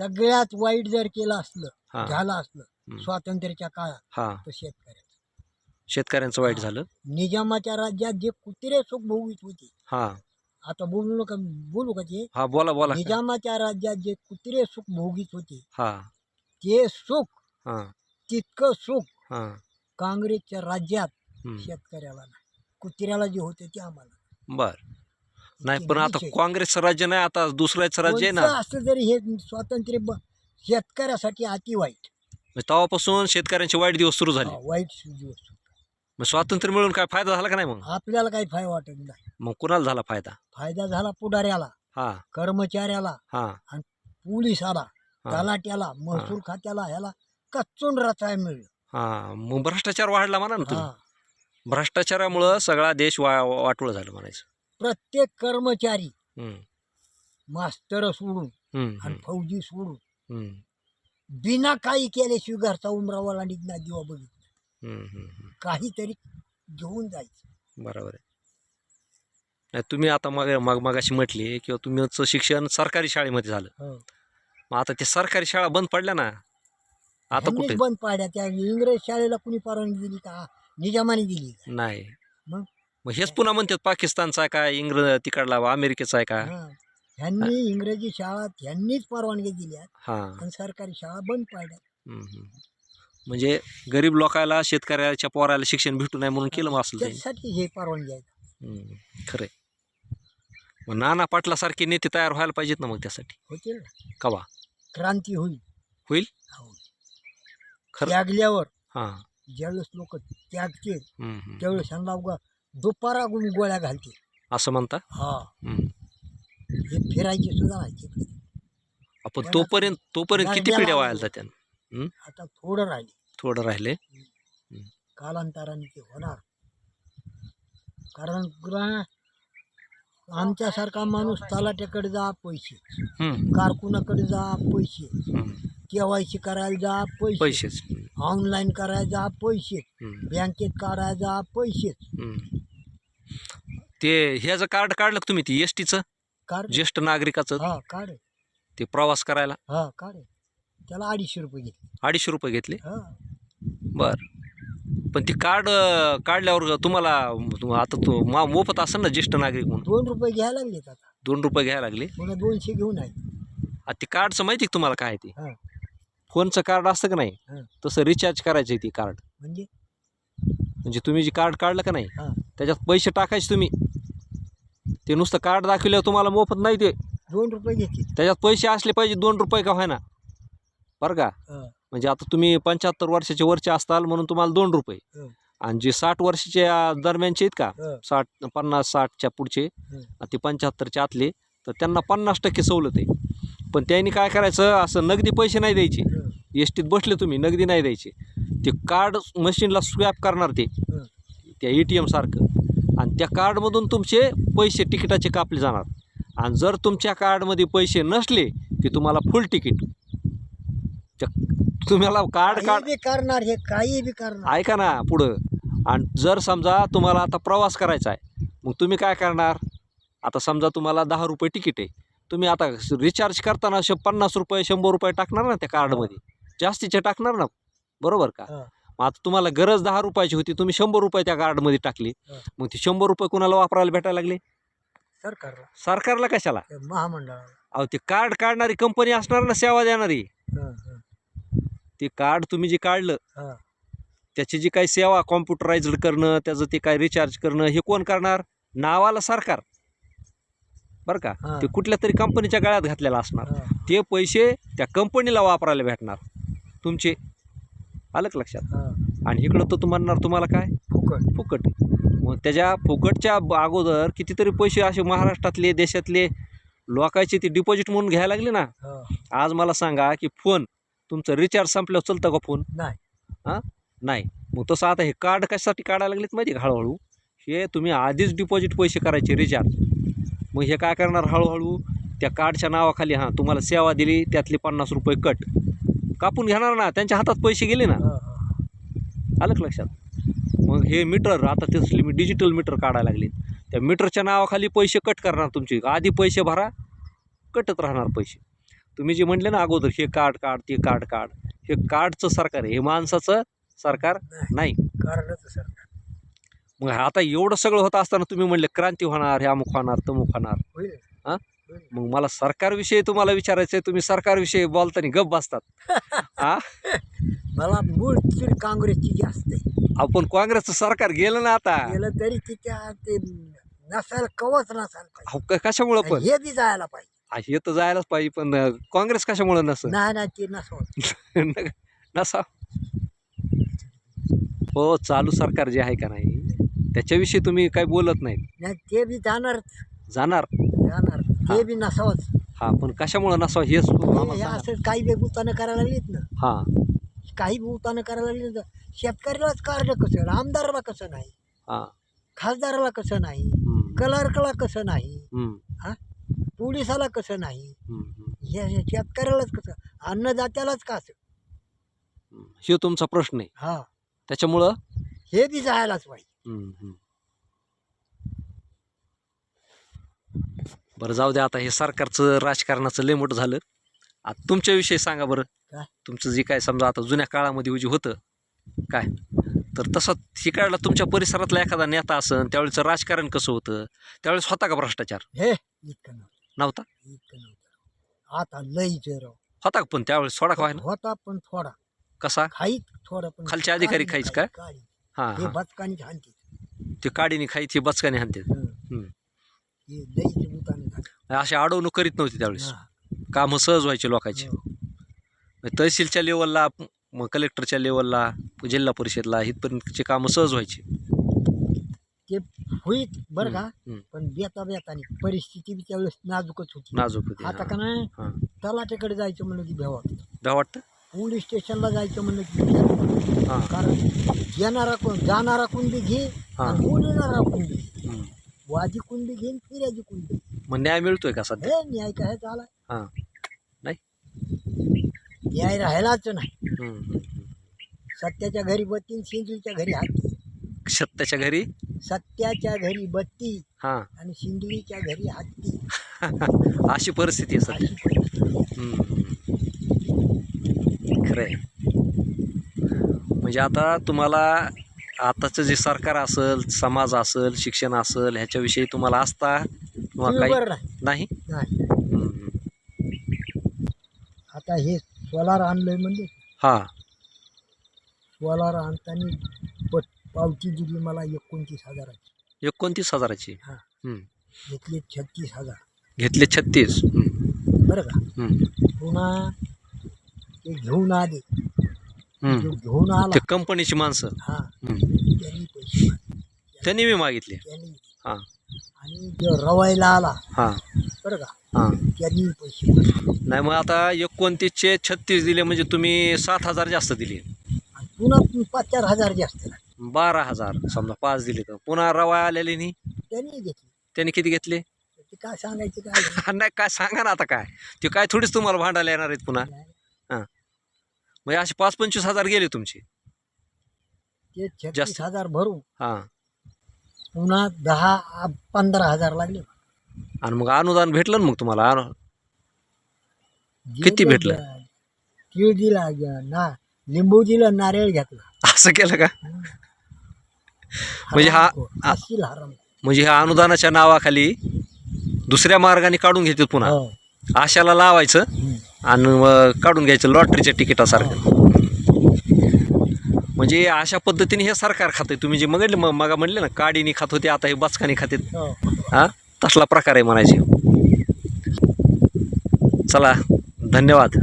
सगळ्यात वाईट जर केलं असलं हा. झालं असलं स्वातंत्र्याच्या काळात हा तर शेतकऱ्याचं. शेतकऱ्यांचं वाईट हा. झालं. निजामाच्या राज्यात जे कुत्रे सुख भोगीत होते, हा आता बोलू का ते? हा बोला बोला. निजामाच्या राज्यात जे कुत्रे सुख भोगीत होते हा ते सुख, हा तितकं सुख हा काँग्रेसच्या राज्यात हम्म. शेतकऱ्याला नाही. कुत्र्याला जे होते ते आम्हाला. बर नाही ते पण आता नीच आहे. काँग्रेसचं राज्य नाही, आता दुसऱ्याचं राज्य आहे ना. कोणतं असलं तरी हे स्वातंत्र्य शेतकऱ्यासाठी अति वाईट. म्हणजे तेव्हापासून शेतकऱ्यांचे वाईट दिवस सुरू झाले. हा, वाईट दिवस. मग स्वातंत्र्य मिळून काय फायदा झाला का नाही? मग आपल्याला काही फायदा वाटत नाही. मग कुणाला झाला फायदा? फायदा झाला पुढाऱ्याला, हा कर्मचाऱ्याला, हा आणि पोलिसाला, हा. तलाट्याला, महसूल खात्याला, ह्याला कच्चून रचाय मिळलं. हा मग भ्रष्टाचार वाढला म्हणा ना तुम्ही. हा. भ्रष्टाचारामुळं सगळा देश वाटोळं झालं म्हणायचं. प्रत्येक कर्मचारी, हम्म, मास्तर सोडून हम्म, आणि फौजी सोडून हम्म, बिना काही केल्याशिवाय घरचा उमरावाला निघणार दिवा बघितला. काहीतरी घेऊन जायचं. बरोबर आहे. नाही, तुम्ही आता मगाशी म्हटली किंवा तुमचं शिक्षण सरकारी शाळेमध्ये झालं. हो. मग आता ते सरकारी शाळा बंद पडल्या ना, आता ह्यांनीच कुठे? बंद पाड्या. त्या इंग्रज शाळेला कुणी परवानगी दिली का? निजामाने दिली का? नाही. मग मग हेच पुन्हा म्हणतात पाकिस्तानचा आहे का, तिकडला अमेरिकेचा आहे का? हा. ह्यांनी इंग्रजी शाळा ह्यांनीच परवानगी दिल्या हा आणि सरकारी शाळा बंद पाडल्या. म्हणजे गरीब लोकांना, शेतकऱ्याच्या पोराला शिक्षण भेटू नये म्हणून केलं मग असलं त्यांनी. त्यासाठी हे परवानगी आहे. खरंय. मग नाना पाटलासारखे नेते तयार व्हायला पाहिजेत ना मग त्यासाठी. होतील ना. कवा क्रांती होईल. होईल? हो. खरं. त्यागल्यावर हा ज्यावेळेस लोक त्यागतील हम्म. त्यावेळेस ह्यांना उगा दुपारा गोळ्या घालतील. असं म्हणता. हा. हम्म. हे फिरायचे सुद्धा नाही तिकडे. आपण तोपर्यंत किती पिढ्या व्हायला जात्या? आता थोडं राहिले. थोडं राहिले. कालांतराने ते होणार. कारण आमच्यासारखा माणूस तलाट्याकडे जा पैसे, कारकुनाकडे जा पैसे, केवायसी करायला जा पैसे, पैसेच. ऑनलाईन करायला जा पैसे, बँकेत काढायला जा पैसे. ते ह्याचं कार्ड काढलं का तुम्ही? ती एसटीचं कार्ड. ज्येष्ठ नागरिकाचं हा कार्ड. ते प्रवास करायला हा कार्ड. त्याला 250 रुपये घेतले. 250 रुपये घेतले. हा. बर. पण ती कार्ड काढल्यावर तुम्हाला आता तो मोफत असेल ना ज्येष्ठ नागरिक म्हणून? 2 रुपये घ्यायला लागलेत आता. 2 रुपये घ्यायला लागले. पुन्हा 200 घेऊन आहे. आता ते कार्डचं माहिती का तुम्हाला काय ते? हा. फोनचं कार्ड असतं का नाही, हा. तसं रिचार्ज करायचं ती कार्ड. म्हणजे तुम्ही जे कार्ड काढलं का नाही हा. त्याच्यात पैसे टाकायचे तुम्ही. ते नुसतं कार्ड दाखवल्यावर तुम्हाला मोफत नाही, ते 2 रुपये घेतले. त्याच्यात पैसे असले पाहिजे. 2 रुपये का व्हायना, बरं का? हा. म्हणजे आता तुम्ही 75 वर्षाचे वरचे असताल म्हणून तुम्हाला 2 रुपये, हा. आणि जे 60 वर्षाच्या दरम्यानचे आहेत का, हा. 50-60च्या पुढचे, हा. ते 75च्या आतले, तर त्यांना 50% सवलत आहे. पण त्यांनी काय करायचं, असं नगदी पैसे नाही द्यायचे. एसटीत बसले तुम्ही, नगदी नाही द्यायचे. ते कार्ड मशीनला स्वॅप करणार ते, त्या ATM सारखं, आणि त्या कार्डमधून तुमचे पैसे तिकिटाचे कापले जाणार. आणि जर तुमच्या कार्डमध्ये पैसे नसले की तुम्हाला फुल तिकीट. तुम्हाला कार्ड करणार हे काही बी करणार. ऐका ना पुढं. आणि जर समजा तुम्हाला आता प्रवास करायचा आहे, मग तुम्ही काय करणार? आता समजा तुम्हाला 10 रुपये तिकीट आहे, तुम्ही आता रिचार्ज करताना 50 रुपये 100 रुपये टाकणार ना त्या कार्डमध्ये, जास्तीचे टाकणार ना, बरोबर का? मग आता तुम्हाला गरज 10 रुपयाची होती, तुम्ही 100 रुपये त्या कार्डमध्ये टाकले, मग ते 100 रुपये कुणाला वापरायला भेटायला लागले? सरकारला. कशाला? महामंडळाला. अहो, ते कार्ड काढणारी कंपनी असणार ना, सेवा देणारी. ते कार्ड तुम्ही जे काढलं त्याची जी काही सेवा, कॉम्प्युटराइज्ड करणं, त्याचं ते काय रिचार्ज करणं, हे कोण करणार? नावाला सरकार, बरं का? ते कुठल्या तरी कंपनीच्या गळ्यात घातलेला असणार. ते पैसे त्या कंपनीला वापरायला भेटणार तुमचे. आलं का लक्षात? आणि इकडं तर तुम्हाला काय? फुकट. मग त्याच्या फुकटच्या अगोदर कितीतरी पैसे असे महाराष्ट्रातले, देशातले लोकांचे ते डिपॉझिट म्हणून घ्यायला लागले ना. आज मला सांगा की फोन तुमचं रिचार्ज संपल्यावर चालतं का फोन? नाही. मग तसं आता हे कार्ड कशासाठी काढायला लागलेत माहिती का? हळूहळू हे तुम्ही आधीच डिपॉझिट पैसे करायचे रिचार्ज. मग हे काय करणार? हळूहळू त्या कार्डच्या नावाखाली तुम्हाला सेवा दिली, त्यातले 50 रुपये कट कापून घेणार ना. त्यांच्या हातात पैसे गेले ना. आलं का लक्षात? मग हे मीटर आता तसले मी डिजिटल मीटर काढायला लागले, त्या मीटरच्या नावाखाली पैसे कट करणार तुमचे. आधी पैसे भरा, कटत राहणार पैसे. तुम्ही जे म्हणले ना अगोदर हे कार्ड काढ ते कार्ड काढ, हे कार्डचं सरकार आहे, हे माणसाचं सरकार नाही. कार्डाचं सरकार मग आता एवढं सगळं होत असताना तुम्ही म्हणले क्रांती होणार, हे अमुक होणार तमुक होणार. होईल. हा? होईल. मग मला सरकारविषयी तुम्हाला विचारायचं आहे, तुम्ही सरकारविषयी बोलताना गप बसतात. हा, मला मूळ चूल काँग्रेसची जास्त आहे. आपण काँग्रेसचं सरकार गेलं ना आता. गेलं तरी तिच्या ते नसायला कवच नसायला पाहिजे. अहो, कशामुळं पण हे बी जायला पाहिजे. हे तर जायलाच पाहिजे, पण काँग्रेस कशामुळं नसं नाही ते नसावं. नसा. हो, चालू सरकार जे आहे का नाही त्याच्याविषयी तुम्ही काही बोलत नाही. नाही ते बी जाणार. जाणार ते बी नसावंच. हा, पण कशामुळं नसावं हेच तुम्हाला हे सांगा. असं काही बी उतानं करायला लागलीत ना, हा काही बी उतानं करायला लागली तर शेतकऱ्यालाच कार्ड कसं, आमदाराला कसं नाही, हा खासदाराला कसं नाही, हम्म, क्लर्कला कसं नाही, हम्म, पोलिसाला कसं नाही, हम्म. हे शेतकऱ्यालाच कसं, अन्नदात्यालाच कसं. हे तुमचा प्रश्न आहे हा, त्याच्यामुळं. हे बी जायलाच पाहिजे. बरं जाऊ द्या, आता हे सरकारचं राजकारणाचं लय मोठं झालं. आता तुमच्याविषयी सांगा बरं. काय? तुमचं जे काय समजा आता जुन्या काळामध्ये जे होतं काय, तर तसं शिकायला तुमच्या परिसरातला एखादा नेता असन, त्यावेळेचं राजकारण कसं होतं, त्यावेळेस होता का भ्रष्टाचार? हे इतकं नव्हता. नव्हतं. आता लई जर होता का, पण त्यावेळेस सोडा का ना. होता, पण थोडा कसा? खाईत थोडा, पण खालचे अधिकारी खायच काय? काळी हा हे हा, बचकानी हानते. ते काडीने खायची, बचकाने हाणते. हे लई उताने अशी अडवणूक करीत नव्हती त्यावेळेस, कामं सहज व्हायचे लोकांची. तहसीलच्या लेवलला, मग कलेक्टरच्या लेवलला, जिल्हा परिषदला इथपर्यंतचे कामं सहज व्हायची. ते होईत बरं का, हम्म. पण बेतानी परिस्थिती बी त्यावेळेस नाजूकच होती. नाजूक होती. आता का नाही, हा. तलाट्याकडे जायचं म्हणलं की भ्यावा, काय वाटतं? पोलीस स्टेशनला जायचं म्हणलं की भ्यावा. हा. कारण येणारा कोण, जाणारा कोण बी घे, हा. आणि बोलणारा कोण बी घे. हम्म. वाजी कोण बी घेईन, फिर्याजी कोण बी. मग न्याय मिळतोय का सध्या? हे न्याय काय झाला, हा. नाही. न्याय राहायलाच नाही. हम्म. सत्याच्या घरी बत्ती, सिंदूरच्या घरी हाती. सत्याच्या घरी, सत्याच्या घरी बत्ती हा. आणि सिंदुरीच्या घरी हत्ती. अशी परिस्थिती आहे सध्या. अशी परिस्थिती. खरंय. म्हणजे आता तुम्हाला आताचं जे सरकार असेल, समाज असेल, शिक्षण असेल, ह्याच्याविषयी तुम्हाला आस्था किंवा काही बरं नाही. नाही. नाही. आता हे सोलार आणलंय म्हणजे, हा. सोलार आणताना पावती दिली मला 29,000ची. 29,000ची. हा. हम्म. घेतले 36,000. घेतले 36. बरं का. पुन्हा ते घेऊन आले. जो घेऊन आला, ते कंपनीची माणसं. हा, त्यांनी पैसे मागितले. त्यांनी मी मागितले. त्यांनी. हा. आणि जो रवायला आला, हा. बरं का, हा. त्यांनी पैसे मागितले. नाही, मग आता 29चे 36 दिले म्हणजे तुम्ही 7,000 जास्त दिले. आणि पुन्हा 4,000 जास्त लागले. 12,000 समजा 5 दिले तर पुन्हा रवा आलेले नाही. त्यांनी घेतले. त्यांनी किती घेतले? ते काय सांगायचं काय. नाही, काय सांगा ना आता. काय ते काय थोडीच तुम्हाला भांडायला येणार आहेत पुन्हा. हां, म्हणजे असे 5-25,000 गेले तुमचे. ते 36,000 भरू, हां. पुन्हा 10-15,000 लागले. आणि मग अनुदान भेटलं ना मग तुम्हाला? किती भेटलं? तीळ दिला, लिंबू दिलं, नारळ घेतला. असं केलं का? म्हणजे म्हणजे ह्या अनुदानाच्या नावाखाली दुसऱ्या मार्गाने काढून घेतात पुन्हा. आशाला लावायचं आणि मग काढून घ्यायचं लॉटरीच्या तिकिटासारखं. म्हणजे अशा पद्धतीने हे सरकार खातं. तुम्ही जे मग म्हणले ना, काडीने खात होते, आता हे बचकाने खातात. हा, तसला प्रकार आहे म्हणायचे. चला, धन्यवाद.